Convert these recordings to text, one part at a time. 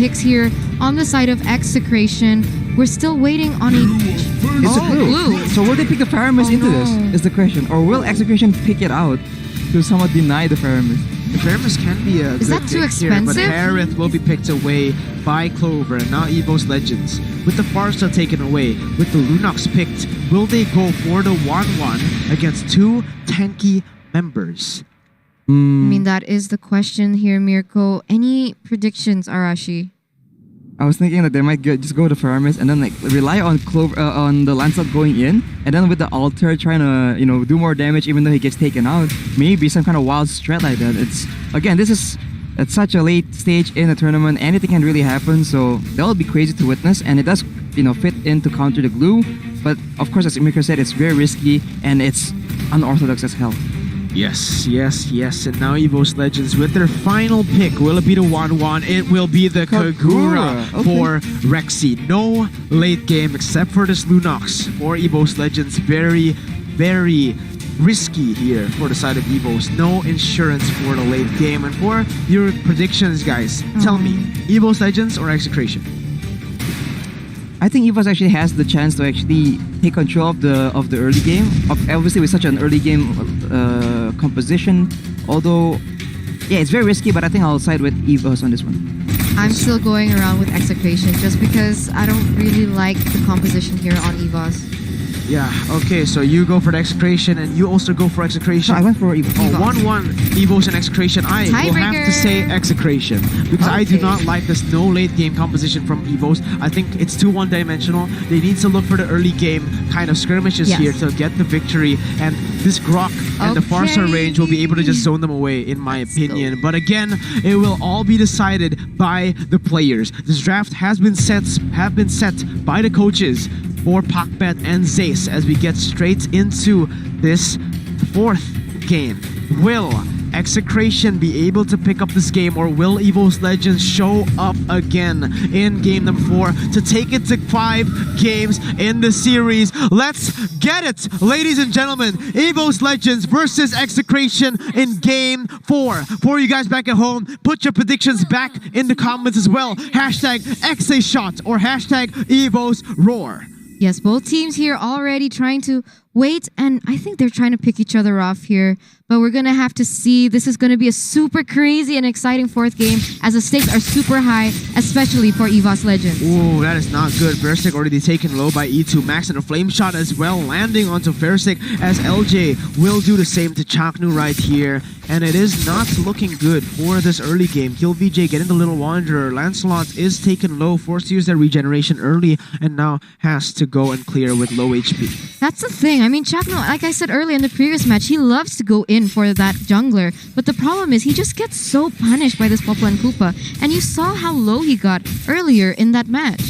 picks here on the side of Execration. We're still waiting on a... It's a blue. So will they pick the Faramis into this? Is the question. Or will Execration pick it out to somewhat deny the Faramis? The Faramis can be a Is that too expensive? Here, but Harith will be picked away by Clover and now Evos Legends. With the Farsa taken away, with the Lunox picked, will they go for the 1-1 against two tanky members? I mean, that is the question here, Mirko. Any predictions, Arashi? I was thinking that they might just go to Faramis and then like rely on Clover on the Lancelot going in, and then with the Alter trying to do more damage even though he gets taken out. Maybe some kind of wild strat like that. It's again, this is at such a late stage in the tournament. Anything can really happen, so that'll be crazy to witness. And it does fit in to counter the glue, but of course, as Mirko said, it's very risky and it's unorthodox as hell. Yes. And now Evos Legends with their final pick. Will it be the 1-1? It will be the Kagura for Rexy. No late game except for this Lunox for Evos Legends. Very, very risky here for the side of Evos. No insurance for the late game. And for your predictions, guys, tell me, Evos Legends or Execration? I think Evos actually has the chance to actually take control of the early game. Obviously, with such an early game composition, although it's very risky, but I think I'll side with Evos on this one. I'm still going around with Execration just because I don't really like the composition here on Evos. Yeah, okay, so you go for the Execration and you also go for Execration. No, I went for Evos. 1-1 Evos and Execration. I will have to say Execration because I do not like this no late game composition from Evos. I think it's too one-dimensional. They need to look for the early game kind of skirmishes here to get the victory, and this Grok and the Farsa range will be able to just zone them away, in my opinion. But again, it will all be decided by the players. This draft have been set by the coaches for Pakbet and Zace as we get straight into this fourth game. Will Execration be able to pick up this game, or will Evos Legends show up again in game number 4 to take it to 5 games in the series? Let's get it, ladies and gentlemen. Evos Legends versus Execration in game 4. For you guys back at home, put your predictions back in the comments as well. Hashtag EXE shot or hashtag Evos roar. Yes, both teams here already trying to wait, and I think they're trying to pick each other off here. But we're going to have to see. This is going to be a super crazy and exciting fourth game as the stakes are super high, especially for Evos Legends. Ooh, that is not good. Versik already taken low by E2 Max, and a flame shot as well landing onto Versik as LJ will do the same to Chaknu right here. And it is not looking good for this early game. Kill VJ getting the Little Wanderer. Lancelot is taken low, forced to use their regeneration early, and now has to go and clear with low HP. That's the thing. I mean, Chakno, like I said earlier in the previous match, he loves to go in for that jungler. But the problem is he just gets so punished by this Popo and Koopa. And you saw how low he got earlier in that match.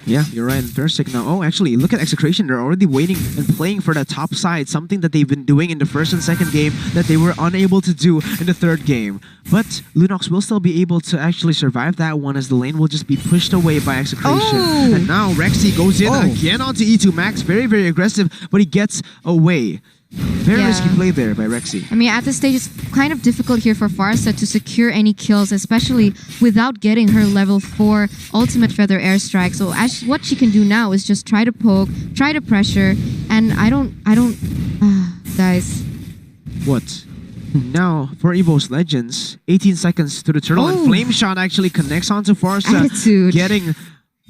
Yeah, you're right. And Versik now. Oh, actually, look at Execration. They're already waiting and playing for that top side. Something that they've been doing in the first and second game that they were unable to do in the third game. But Lunox will still be able to actually survive that one as the lane will just be pushed away by Execration. Oh. And now Rexy goes in again onto E2 Max. Very, very aggressive, but he gets away. Very risky play there by Rexy. I mean, at this stage, it's kind of difficult here for Farsa to secure any kills, especially without getting her level 4 ultimate feather airstrike. So what she can do now is just try to poke, try to pressure, and I don't, guys. What? Now, for Evos Legends, 18 seconds to the turtle, and Flame Shot actually connects onto Farsa,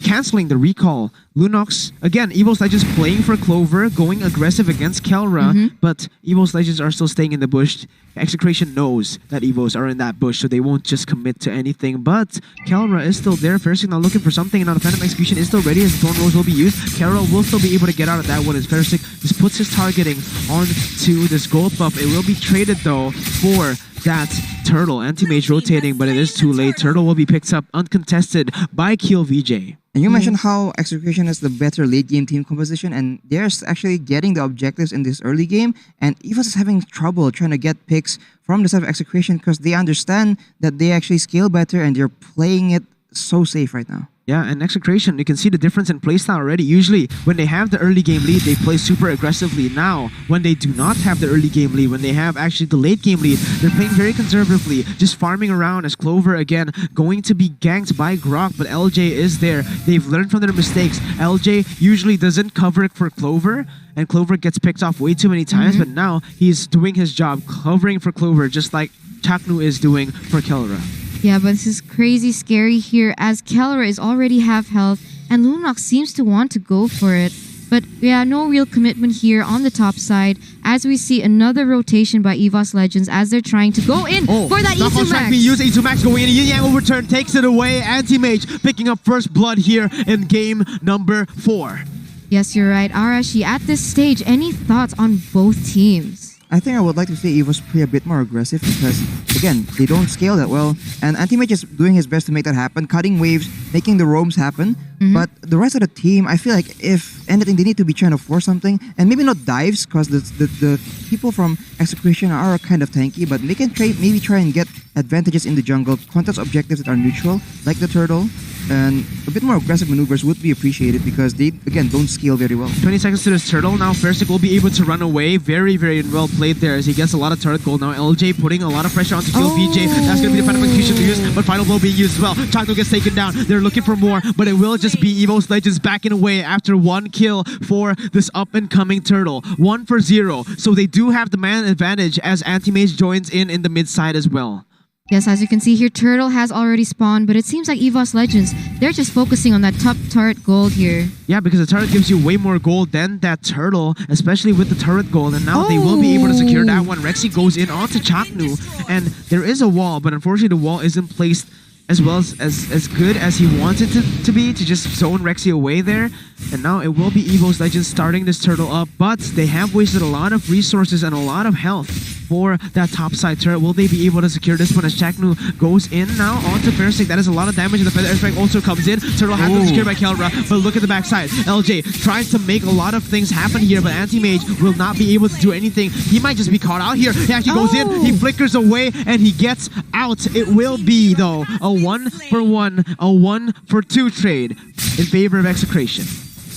canceling the recall. Lunox, again, Evos Legends playing for Clover, going aggressive against Kelra, but Evos Legends are still staying in the bush. Execration knows that Evos are in that bush, so they won't just commit to anything, but Kelra is still there. Versik now looking for something, and now the Phantom Execution is still ready as the Thorn Rose will be used. Kelra will still be able to get out of that one as Versik just puts his targeting onto this gold buff. It will be traded though for that Turtle. Anti-Mage rotating, but it is too late. Turtle will be picked up uncontested by Kill VJ. And you mentioned how Execration is the better late game team composition, and they're actually getting the objectives in this early game, and Evos is having trouble trying to get picks from the side of Execration because they understand that they actually scale better and they're playing it so safe right now. Yeah, and Execration, you can see the difference in playstyle already. Usually, when they have the early game lead, they play super aggressively. Now, when they do not have the early game lead, when they have actually the late game lead, they're playing very conservatively, just farming around as Clover, again, going to be ganked by Grok, but LJ is there. They've learned from their mistakes. LJ usually doesn't cover for Clover, and Clover gets picked off way too many times, but now he's doing his job, covering for Clover, just like Chaknu is doing for Kelra. Yeah, but this is crazy scary here as Kelra is already half health and Lunox seems to want to go for it. But yeah, no real commitment here on the top side as we see another rotation by Evos Legends as they're trying to go in for that E2 Max. Being used, E2 Max going in, Yin Yang overturn takes it away. Anti-Mage picking up first blood here in game number 4. Yes, you're right. Arashi, at this stage, any thoughts on both teams? I think I would like to say Evos play a bit more aggressive because, again, they don't scale that well. And Anti-Mage is doing his best to make that happen, cutting waves, making the roams happen. But the rest of the team, I feel like if anything, they need to be trying to force something. And maybe not dives because the people from Execration are kind of tanky, but they can maybe try and get advantages in the jungle, contest objectives that are neutral, like the turtle. And a bit more aggressive maneuvers would be appreciated because they, again, don't scale very well. 20 seconds to this turtle. Now Fersic will be able to run away. Very, very well played there as he gets a lot of turret gold. Now LJ putting a lot of pressure onto kill VJ. That's going to be the final execution to use, but final blow being used as well. Chakno gets taken down. They're looking for more, but it will just be Evos Legends backing away after one kill for this up-and-coming turtle. 1 for 0. So they do have the man advantage as Anti-Mage joins in the mid side as well. Yes, as you can see here, Turtle has already spawned, but it seems like Evos Legends, they're just focusing on that top turret gold here. Yeah, because the turret gives you way more gold than that turtle, especially with the turret gold, and now they will be able to secure that one. Rexy goes in onto Chaknu, and there is a wall, but unfortunately the wall isn't placed as well as good as he wanted to be, to just zone Rexy away there. And now it will be Evos Legends starting this turtle up, but they have wasted a lot of resources and a lot of health for that top side turret. Will they be able to secure this one as Chaknu goes in now onto Fersic? That is a lot of damage, and the Feather Airstrike also comes in. Turtle has been secured by Kelra, but look at the backside. LJ tries to make a lot of things happen here, but Anti-Mage will not be able to do anything. He might just be caught out here. He actually goes in, he flickers away, and he gets out. It will be, though, a 1 for 1, a 1 for 2 trade in favor of Execration.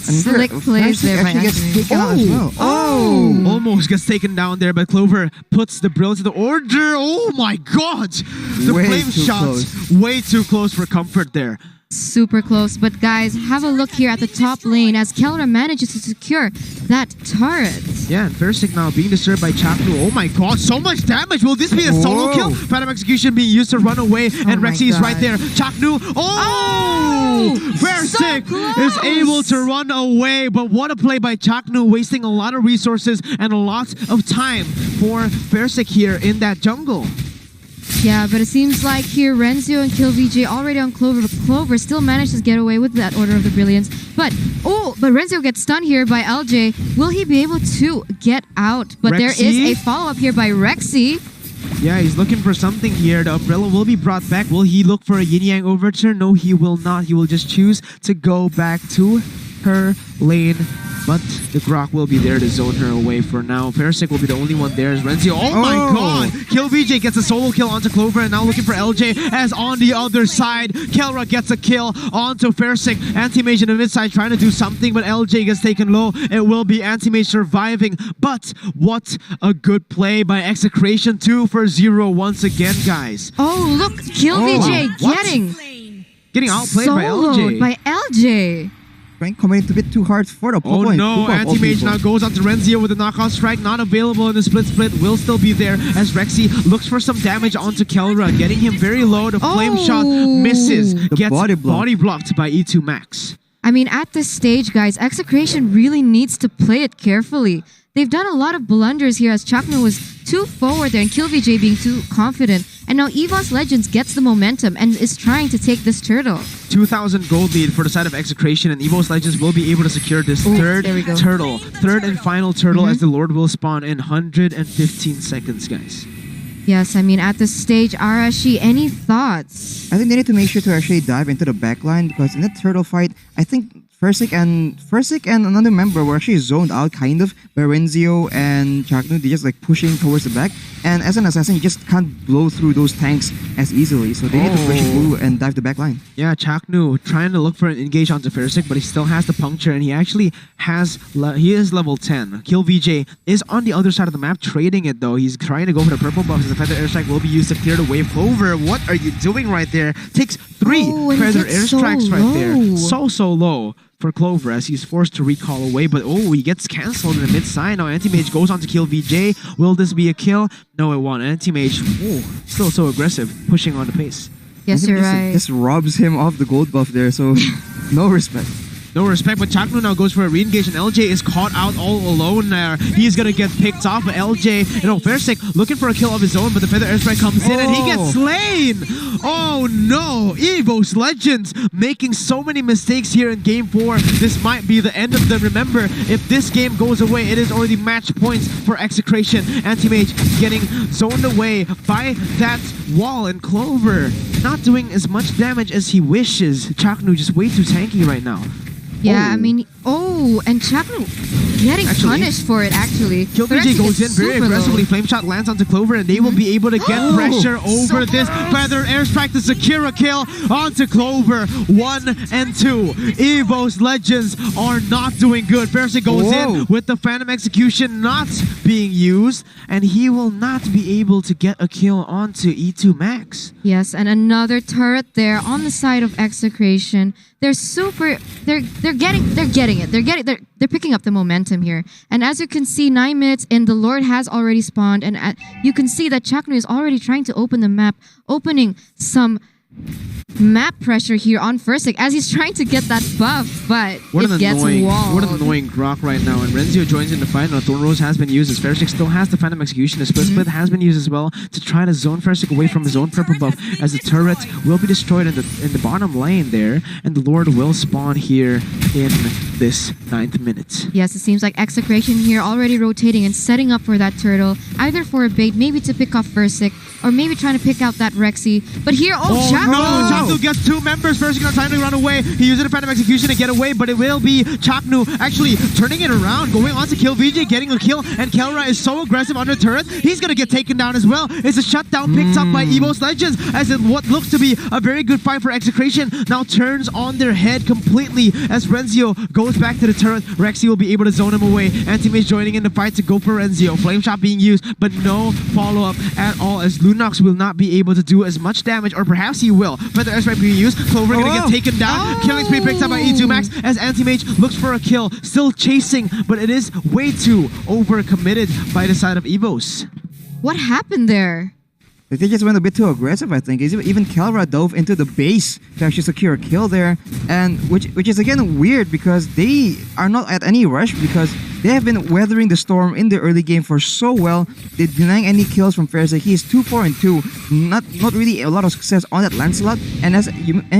Slick plays there by Anti-Mage. Almost gets taken down there, but Clover puts the Brill to the order. Oh my god! The flame shots way too close for comfort there. Super close, but guys, have a look here at the top lane as Kelra manages to secure that turret. Yeah, and Fersic now being disturbed by Chaknu. Oh my god, so much damage! Will this be a solo kill? Phantom Execution being used to run away, and Rexy is right there. Chaknu, Fersic is able to run away, but what a play by Chaknu, wasting a lot of resources and a lot of time for Fersic here in that jungle. Yeah, but it seems like here Renzio and KillVJ already on Clover, but Clover still manages to get away with that Order of the Brilliance. But Renzio gets stunned here by LJ. Will he be able to get out? But there is a follow-up here by Rexy. Yeah, he's looking for something here. The umbrella will be brought back. Will he look for a Yin Yang overturn? No, he will not. He will just choose to go back to her lane. But the Grok will be there to zone her away for now. Fersic will be the only one there as Renzio. Oh my god! KillVJ gets a solo kill onto Clover and now looking for LJ as on the other side. Kelra gets a kill onto Fersic. Anti-Mage in the mid side trying to do something, but LJ gets taken low. It will be Anti-Mage surviving. But what a good play by Execration. 2 for 0 once again, guys. Oh, look! KillVJ getting outplayed by LJ. By LJ. Coming a bit too hard for the Oh no, Anti-Mage now goes onto Renzio with a knockout strike, not available in the split. Will still be there as Rexy looks for some damage onto Kelra, getting him very low. The flame shot misses, gets body blocked by E2 Max. I mean, at this stage, guys, Execration really needs to play it carefully. They've done a lot of blunders here as Chakno was too forward there and KillVJ being too confident. And now Evos Legends gets the momentum and is trying to take this turtle. 2,000 gold lead for the side of Execration, and Evos Legends will be able to secure this third turtle. Third and final turtle as the Lord will spawn in 115 seconds, guys. Yes, I mean, at this stage, Arashi, any thoughts? I think they need to make sure to actually dive into the backline because in that turtle fight, I think Fursic and another member were actually zoned out kind of by Renzio and Chaknu. They're just like pushing towards the back. And as an assassin, you just can't blow through those tanks as easily. So they need to push blue and dive the back line. Yeah, Chaknu trying to look for an engage onto Fursic, but he still has the puncture, and he actually has he is level 10. Kill VJ is on the other side of the map, trading it though. He's trying to go for the purple buff as the Feather Airstrike will be used to clear the wave. Clover, what are you doing right there? Takes 3 Feather Airstrikes right there. So low for Clover as he's forced to recall away, but he gets cancelled in the mid side. Now Anti-Mage goes on to kill VJ. Will this be a kill? No, it won't. Anti-Mage, still so aggressive, pushing on the pace. Yes, you're right. This robs him of the gold buff there, so no respect. No respect, but Chaknu now goes for a re-engage, and LJ is caught out all alone there. He's gonna get picked off, but LJ, Fursic looking for a kill of his own, but the Feather Airstrike comes in and he gets slain! Oh no! Evos Legends making so many mistakes here in Game 4. This might be the end of them. Remember, if this game goes away, it is already match points for Execration. Anti-Mage getting zoned away by that wall, and Clover not doing as much damage as he wishes. Chaknu just way too tanky right now. Yeah, I mean, and Chaknu getting punished for it, actually. Kill VJ goes in very aggressively. Flame Shot lands onto Clover, and they will be able to get pressure over this Feather Airstrike to secure a kill onto Clover. 1 and 2. Evos Legends are not doing good. Fursic goes in with the Phantom Execution not being used, and he will not be able to get a kill onto E2 Max. Yes, and another turret there on the side of Execration. They're getting it. They're picking up the momentum here. And as you can see, 9 minutes in, the Lord has already spawned, and you can see that Chaknu is already trying to open the map, opening some map pressure here on Fursic as he's trying to get that buff, but it gets walled. What an annoying grok right now. And Renzio joins in the fight. Now Thorn Rose has been used as Fursic still has the Phantom Execution. The Split has been used as well to try to zone Fursic away from his own purple buff, as the turret will be destroyed in the bottom lane there, and the Lord will spawn here in this 9th minute. Yes, it seems like Execration here already rotating and setting up for that turtle, either for a bait, maybe to pick off Fursic, or maybe trying to pick out that Rexy. But here, Chaknu! Chaknu gets 2 members. Fursic got time to run away. He uses a Phantom Execution to get away, but it will be Chaknu actually turning it around, going on to kill VJ, getting a kill, and Kelra is so aggressive under turret, he's gonna get taken down as well. It's a shutdown picked up by Evos Legends, as in what looks to be a very good fight for Execration now turns on their head completely as Renzio goes back to the turret. Rexy will be able to zone him away. Anti-Mage joining in the fight to go for Renzio. Flame Shot being used, but no follow-up at all, as Lunox will not be able to do as much damage, or perhaps he will. But the airstrike being used, Clover gonna get taken down. Killing spree picked up by E2 Max as Anti-Mage looks for a kill. Still chasing, but it is way too over-committed by the side of Evos. What happened there? They just went a bit too aggressive, I think. Even Kelra dove into the base to actually secure a kill there, and which is again weird because they are not at any rush because they have been weathering the storm in the early game for so well. They're denying any kills from Fursic. He is 2-4-2, not really a lot of success on that Lancelot. And as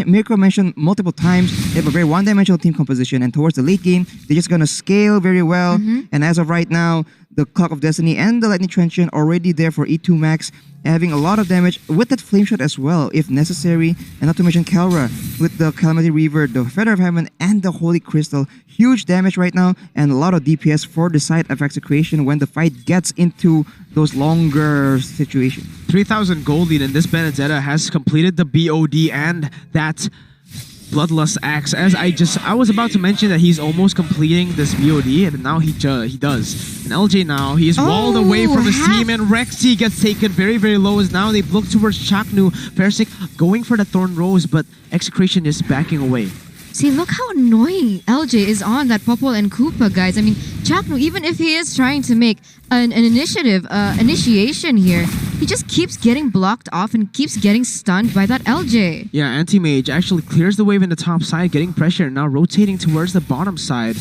Mirko mentioned multiple times, they have a very one-dimensional team composition, and towards the late game, they're just gonna scale very well. And as of right now, the Clock of Destiny and the Lightning Transient already there for E2 Max, having a lot of damage with that Flame Shot as well, if necessary. And not to mention Kelra with the Calamity Reaver, the Feather of Heaven, and the Holy Crystal. Huge damage right now, and a lot of DPS for the side of Execration when the fight gets into those longer situations. 3,000 gold lead, and this Benedetta has completed the BOD and that Bloodlust Axe. As I was about to mention that he's almost completing this BOD, and now he does. And LJ now, he is walled away from his team, and Rexy gets taken very, very low as now they look towards Chaknu. Fursic going for the Thorn Rose, but Execration is backing away. See, look how annoying LJ is on that Popol and Koopa, guys. I mean, Chaknu, even if he is trying to make an initiation here, he just keeps getting blocked off and keeps getting stunned by that LJ. Yeah, Anti-Mage actually clears the wave in the top side, getting pressure, now rotating towards the bottom side.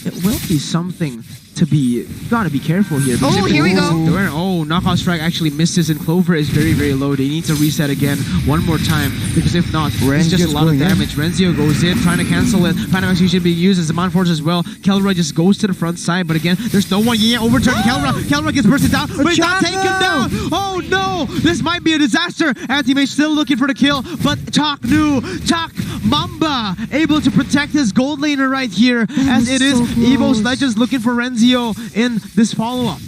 It will be something to be... You gotta be careful here. Oh, here we go. Knockout Strike actually misses, and Clover is very, very low. They need to reset again one more time, because if not, it's just a lot of damage. Renzio goes in, trying to cancel it. Phantom Execution should be used as a Mount Force as well. Kelra just goes to the front side, but again, there's no one. Yeah, overturning Kelra. Kelra gets bursted down, but he's not taken down. Oh no! This might be a disaster. Anti-Mage still looking for the kill, but Chak Mamba able to protect his gold laner right here, as it is so Evos close. Legends looking for Renzio in this follow-up.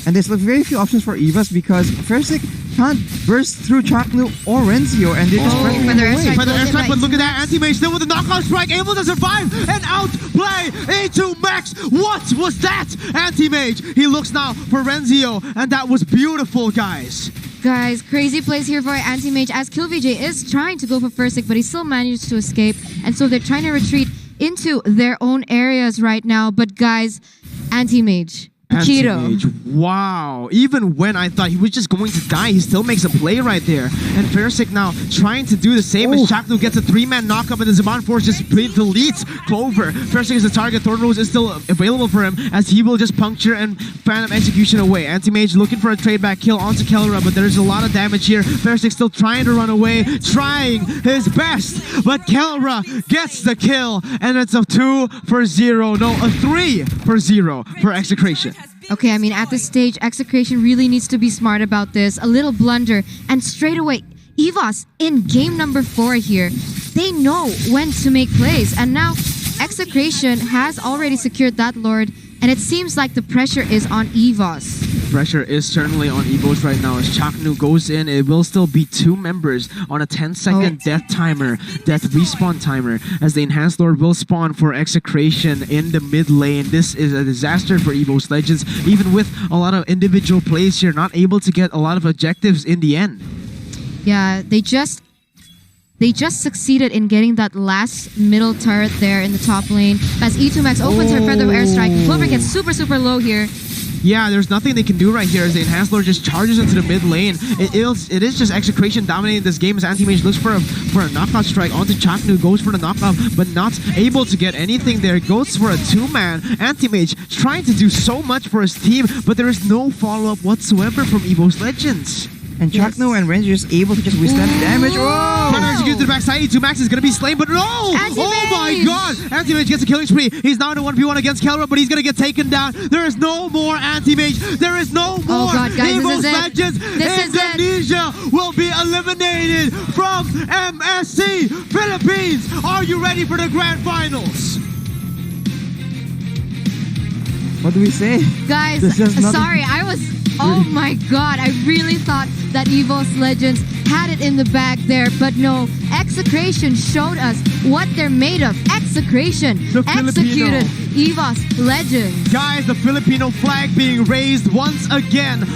And there's very few options for Evos because Fersic can't burst through Chaknu or Renzio, and they just Oh, running for the away. airstrike. By the Goes in airstrike, by but look at that, E2 Anti-Mage still with the knockout strike, able to survive and outplay E2 Max. What was that? Anti-Mage, he looks now for Renzio, and that was beautiful, guys. Guys, crazy plays here for Anti-Mage as KillVJ is trying to go for Firstick, but he still managed to escape. And so they're trying to retreat into their own areas right now. But guys, Anti-Mage, Paquito. Anti-Mage, wow. Even when I thought he was just going to die, he still makes a play right there. And Fersic now trying to do the same as Chaknu gets a 3-man knockup, and the Zaman Force just deletes Clover. Fersic is the target. Thorn Rose is still available for him, as he will just puncture and Phantom Execution away. Anti-Mage looking for a trade back kill onto Kelra, but there's a lot of damage here. Fersic still trying to run away, trying his best, but Kelra gets the kill, and it's a 2-0. No, a 3-0 for Execration. Okay, I mean, at this stage, Execration really needs to be smart about this. A little blunder, and straight away, Evos in game number 4 here, they know when to make plays. And now, Execration has already secured that Lord, and it seems like the pressure is on Evos. Pressure is certainly on Evos right now as Chaknu goes in. It will still be 2 members on a 10-second death respawn timer, as the Enhanced Lord will spawn for Execration in the mid lane. This is a disaster for Evos Legends, even with a lot of individual plays here, not able to get a lot of objectives in the end. Yeah, they just succeeded in getting that last middle turret there in the top lane. As E2 Max opens her Feather Airstrike, Clover gets super low here. Yeah, there's nothing they can do right here as the Enhanced Lord just charges into the mid lane. It is just Execration dominating this game as Anti-Mage looks for a knockout strike onto Chaknu, goes for the knockout, but not able to get anything there. Goes for a 2-man. Anti-Mage trying to do so much for his team, but there is no follow-up whatsoever from Evos Legends. And Chaknu and Renji is able to just withstand damage. Whoa! Trying to execute to the backside. E2 Max is going to be slain, but no! Oh my god! Anti-Mage gets a killing spree. He's now in a 1v1 against Kelra, but he's going to get taken down. There is no more Anti-Mage. There is no more. Oh god, guys, Evos this is it. Legends. This is it. Indonesia will be eliminated from MSC Philippines. Are you ready for the grand finals? What do we say? Guys, This is not- sorry, oh my god, I really thought that Evos Legends had it in the bag there, but no, Execration showed us what they're made of. Execration The executed Evos Legends. Guys, the Filipino flag being raised once again.